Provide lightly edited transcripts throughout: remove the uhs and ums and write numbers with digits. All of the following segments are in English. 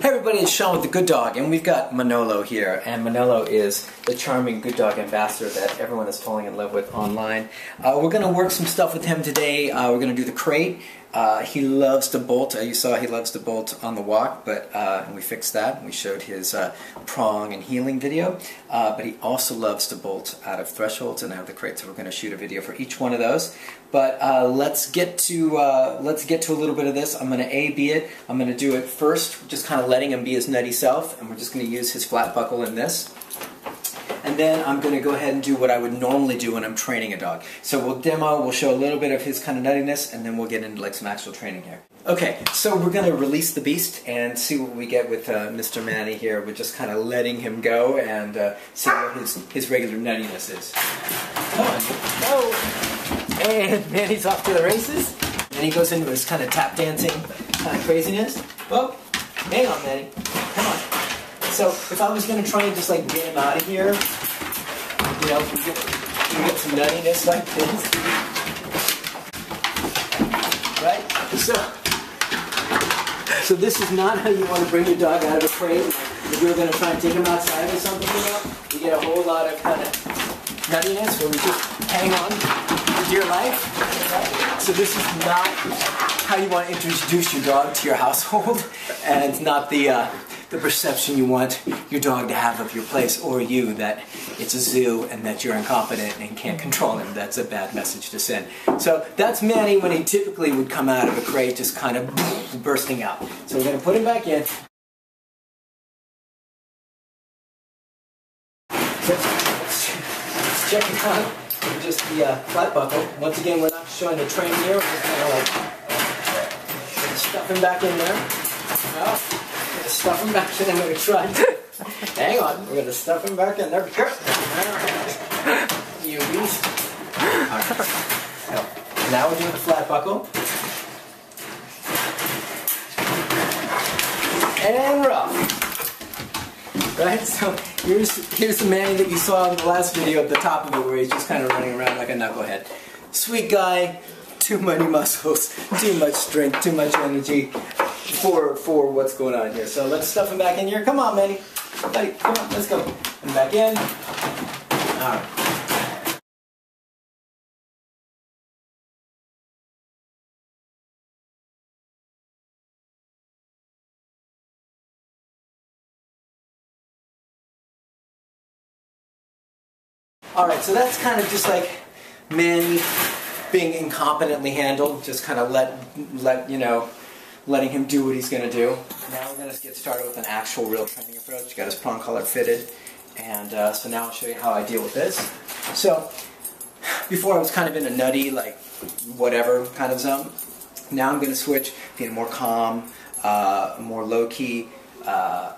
Hey everybody, it's Sean with the Good Dog, and we've got Manolo here, and Manolo is the charming Good Dog ambassador that everyone is falling in love with online. We're going to work some stuff with him today. We're going to do the crate. He loves to bolt. You saw he loves to bolt on the walk, but and we fixed that. We showed his prong and healing video, but he also loves to bolt out of thresholds and out of the crate, so we're going to shoot a video for each one of those. But let's get to a little bit of this. I'm going to A-B it. I'm going to do it first, just kind of letting him be his nutty self, and we're just going to use his flat buckle in this. And then I'm going to go ahead and do what I would normally do when I'm training a dog. So we'll demo, we'll show a little bit of his kind of nuttiness, and then we'll get into like some actual training here. Okay, so we're going to release the beast and see what we get with Mr. Manny here. We're just kind of letting him go and see what his regular nuttiness is. Come on, go! And Manny's off to the races. Then he goes into his kind of tap dancing kind of craziness. Whoa, hang on, Manny. Come on. So if I was going to try and just like get him out of here, you know, we get some nuttiness like this, right? So this is not how you want to bring your dog out of a crate. If you're going to try and take him outside or something, you know, you get a whole lot of kind of nuttiness where we just hang on for dear life. Right? So this is not how you want to introduce your dog to your household, and it's not the perception you want your dog to have of your place or you, that it's a zoo and that you're incompetent and can't control him. That's a bad message to send. So that's Manny when he typically would come out of a crate, just kind of bursting out. So we're going to put him back in. So let's check it out with just the flat buckle. Once again, we're not showing the train here. We're just going to like stuff him back in there. Oh. Stuff him back in. I'm going to try. Hang on. We're going to stuff him back in there. You beast. Alright. So, now we're doing the flat buckle. And we're off. Right? So here's the Manny that you saw in the last video at the top of it, where he's just kind of running around like a knucklehead. Sweet guy. Too many muscles. Too much strength. Too much energy. For what's going on here. So let's stuff him back in here. Come on, Manny. Buddy, come on, let's go. And back in. Alright. Alright, so that's kind of just like Manny being incompetently handled. Just kind of letting him do what he's going to do. Now we're going to get started with an actual real training approach. Got his prong collar fitted, and so now I'll show you how I deal with this. So before I was kind of in a nutty, like whatever kind of zone. Now I'm going to switch, being more calm, more low-key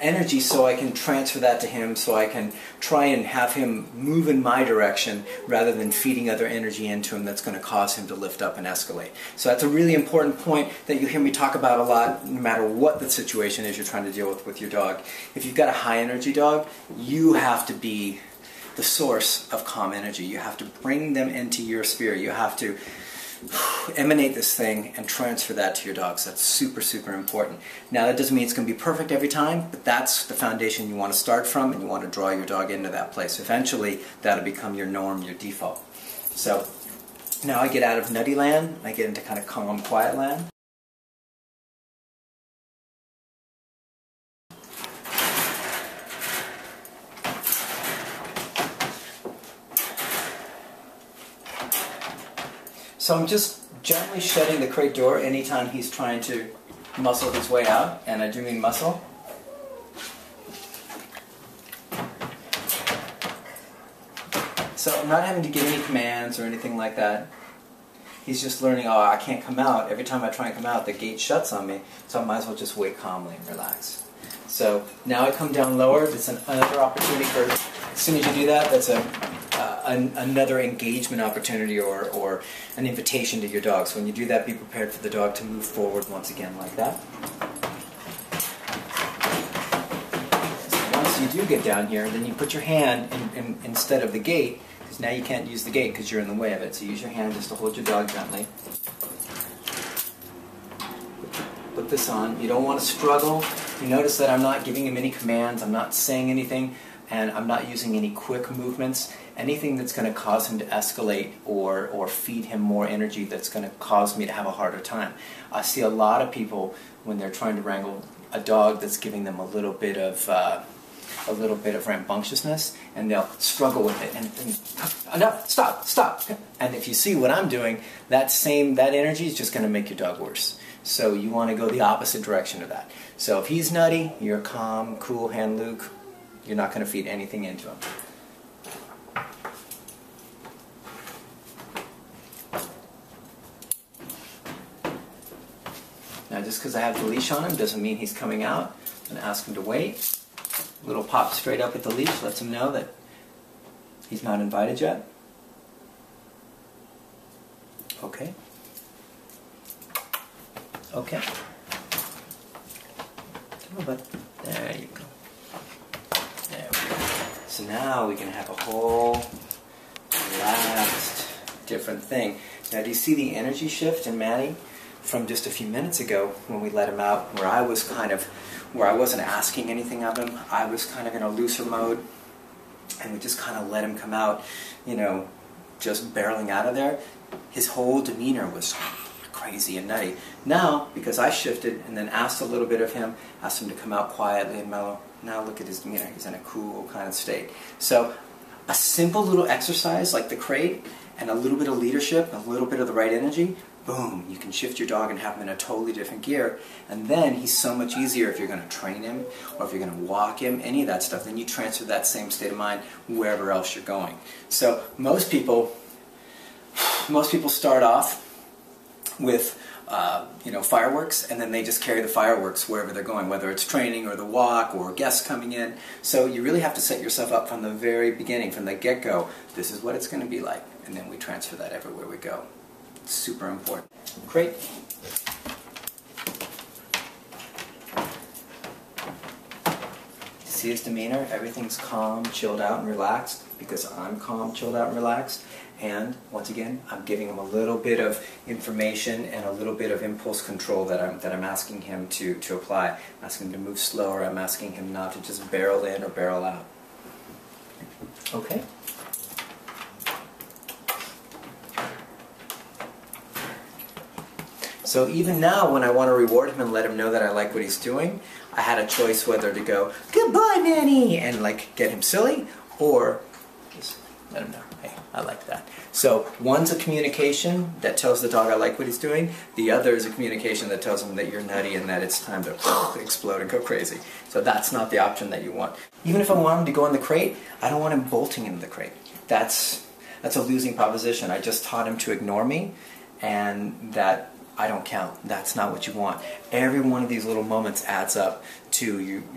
energy, so I can transfer that to him, so I can try and have him move in my direction rather than feeding other energy into him that's going to cause him to lift up and escalate. So that's a really important point that you hear me talk about a lot, no matter what the situation is you're trying to deal with your dog. If you've got a high energy dog, you have to be the source of calm energy. You have to bring them into your sphere. You have to emanate this thing and transfer that to your dogs. That's super, super important. Now that doesn't mean it's going to be perfect every time, but that's the foundation you want to start from, and you want to draw your dog into that place. Eventually that'll become your norm, your default. So now I get out of nutty land, I get into kind of calm, quiet land. So I'm just gently shutting the crate door anytime he's trying to muscle his way out, and I do mean muscle. So I'm not having to give any commands or anything like that. He's just learning, oh, I can't come out. Every time I try and come out, the gate shuts on me, so I might as well just wait calmly and relax. So now I come down lower. It's another opportunity for, as soon as you do that, that's another engagement opportunity or an invitation to your dog. So when you do that, be prepared for the dog to move forward once again like that. So once you do get down here, then you put your hand instead of the gate, because now you can't use the gate because you're in the way of it. So use your hand just to hold your dog gently. Put this on. You don't want to struggle You notice that I'm not giving him any commands, I'm not saying anything, and I'm not using any quick movements, anything that's going to cause him to escalate or feed him more energy that's going to cause me to have a harder time. I see a lot of people when they're trying to wrangle a dog that's giving them a little bit of rambunctiousness, and they'll struggle with it, and enough, stop. And if you see what I'm doing, that energy is just going to make your dog worse. So you want to go the opposite direction of that. So if he's nutty, you're calm, cool hand Luke. You're not going to feed anything into him. Now just because I have the leash on him doesn't mean he's coming out. I'm going to ask him to wait. Little pop straight up with the leash lets him know that he's not invited yet. Okay. Okay. Come on, bud. There you go. There we go. So now we can have a whole relaxed, different thing. Now do you see the energy shift in Manny from just a few minutes ago when we let him out, where I wasn't asking anything of him. I was kind of in a looser mode, and we just kind of let him come out, you know, just barreling out of there. His whole demeanor was crazy and nutty. Now, because I shifted and then asked a little bit of him, asked him to come out quietly and mellow, now look at his demeanor. He's in a cool kind of state. So a simple little exercise like the crate and a little bit of leadership, a little bit of the right energy, boom, you can shift your dog and have him in a totally different gear. And then he's so much easier if you're going to train him or if you're going to walk him, any of that stuff. Then you transfer that same state of mind wherever else you're going. So most people start off with fireworks, and then they just carry the fireworks wherever they're going, whether it's training or the walk or guests coming in. So you really have to set yourself up from the very beginning, from the get-go. This is what it's going to be like, and then we transfer that everywhere we go. It's super important. Great. See his demeanor? Everything's calm, chilled out, and relaxed because I'm calm, chilled out, and relaxed. And once again, I'm giving him a little bit of information and a little bit of impulse control that I'm asking him to apply. I'm asking him to move slower. I'm asking him not to just barrel in or barrel out. Okay? So even now, when I want to reward him and let him know that I like what he's doing, I had a choice whether to go, "Goodbye, Manny," and like get him silly, or just let him know, hey, I like that. So one's a communication that tells the dog I like what he's doing. The other is a communication that tells him that you're nutty and that it's time to explode and go crazy. So that's not the option that you want. Even if I want him to go in the crate, I don't want him bolting into the crate. That's a losing proposition. I just taught him to ignore me, and that I don't count. That's not what you want. Every one of these little moments adds up to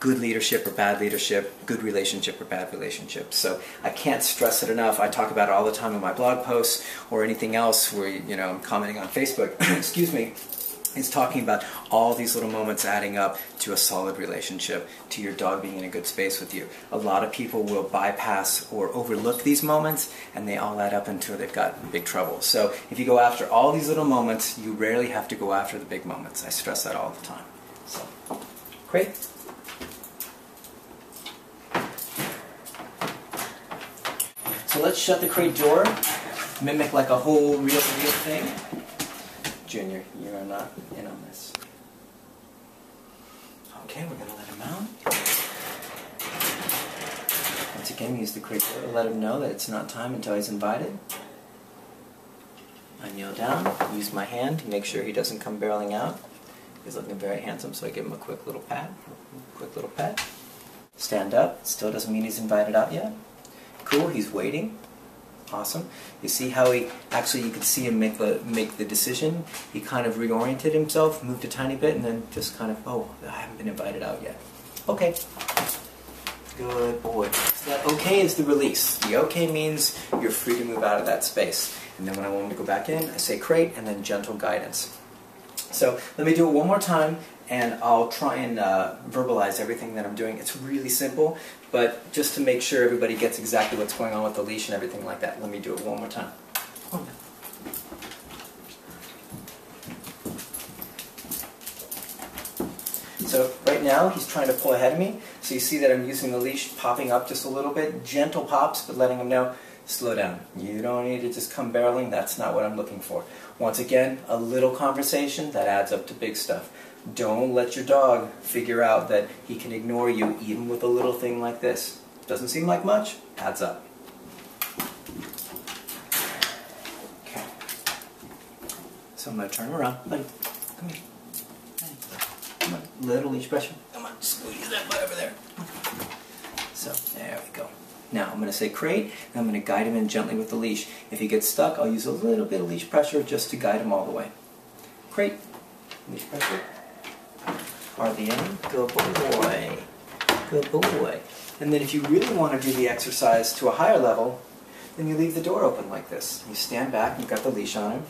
good leadership or bad leadership, good relationship or bad relationship. So I can't stress it enough. I talk about it all the time in my blog posts or anything else where I'm commenting on Facebook. Excuse me. It's talking about all these little moments adding up to a solid relationship, to your dog being in a good space with you. A lot of people will bypass or overlook these moments, and they all add up until they've got big trouble. So if you go after all these little moments, you rarely have to go after the big moments. I stress that all the time. So, great. So let's shut the crate door, mimic like a whole real thing. Junior, you are not in on this. Okay, we're going to let him out. Once again, use the crate door to let him know that it's not time until he's invited. I kneel down, use my hand to make sure he doesn't come barreling out. He's looking very handsome, so I give him a quick little pat. Stand up. Still doesn't mean he's invited out yet. Cool, he's waiting. Awesome. You see how you could see him make the decision. He kind of reoriented himself, moved a tiny bit, and then just kind of, oh, I haven't been invited out yet. Okay. Good boy. So that okay is the release. The okay means you're free to move out of that space. And then when I want him to go back in, I say crate and then gentle guidance. So let me do it one more time, and I'll try and verbalize everything that I'm doing. It's really simple, but just to make sure everybody gets exactly what's going on with the leash and everything like that, let me do it one more time. So So right now he's trying to pull ahead of me. So you see that I'm using the leash, popping up just a little bit, gentle pops, but letting him know, slow down. You don't need to just come barreling. That's not what I'm looking for. Once again, a little conversation, that adds up to big stuff. Don't let your dog figure out that he can ignore you even with a little thing like this. Doesn't seem like much, adds up. Okay. So I'm going to turn him around. Buddy, come here. Come on, little leash pressure. Come on, squeeze that butt over there. So, there we go. Now, I'm going to say crate, and I'm going to guide him in gently with the leash. If he gets stuck, I'll use a little bit of leash pressure just to guide him all the way. Crate, leash pressure. RDM, good boy. Good boy. And then if you really want to do the exercise to a higher level, then you leave the door open like this. You stand back, you've got the leash on him.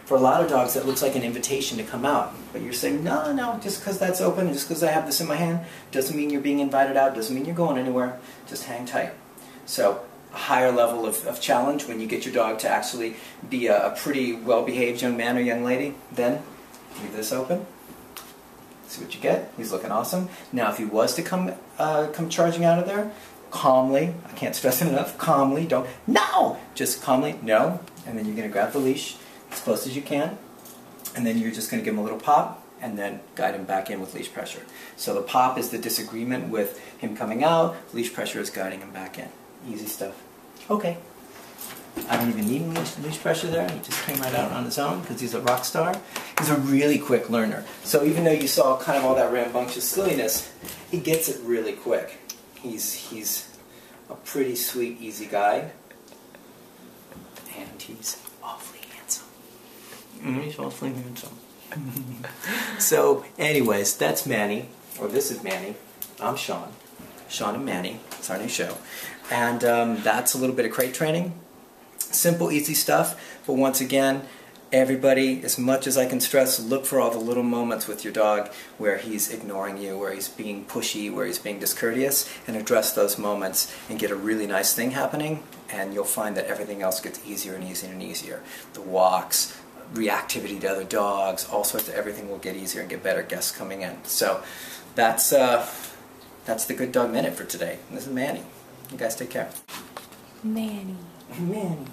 For a lot of dogs, that looks like an invitation to come out. But you're saying, no, no, just because that's open, just because I have this in my hand, doesn't mean you're being invited out, doesn't mean you're going anywhere. Just hang tight. So, a higher level of challenge when you get your dog to actually be a pretty well-behaved young man or young lady, then leave this open. See what you get. He's looking awesome. Now, if he was to come charging out of there, calmly, I can't stress it enough, calmly, don't, no! Just calmly, no. And then you're going to grab the leash as close as you can, and then you're just going to give him a little pop, and then guide him back in with leash pressure. So the pop is the disagreement with him coming out, leash pressure is guiding him back in. Easy stuff. Okay. I don't even need leash pressure there. He just came right out on his own because he's a rock star. He's a really quick learner. So even though you saw kind of all that rambunctious silliness, he gets it really quick. He's a pretty sweet, easy guy. And he's awfully handsome. He's awfully handsome. So anyways, that's Manny. Or this is Manny. I'm Sean. Sean and Manny. It's our new show. And that's a little bit of crate training. Simple, easy stuff. But once again, everybody, as much as I can stress, look for all the little moments with your dog where he's ignoring you, where he's being pushy, where he's being discourteous, and address those moments and get a really nice thing happening, and you'll find that everything else gets easier and easier and easier. The walks, reactivity to other dogs, all sorts of everything will get easier and get better guests coming in. So that's the Good Dog Minute for today. This is Manny. You guys take care. Manny. Manny.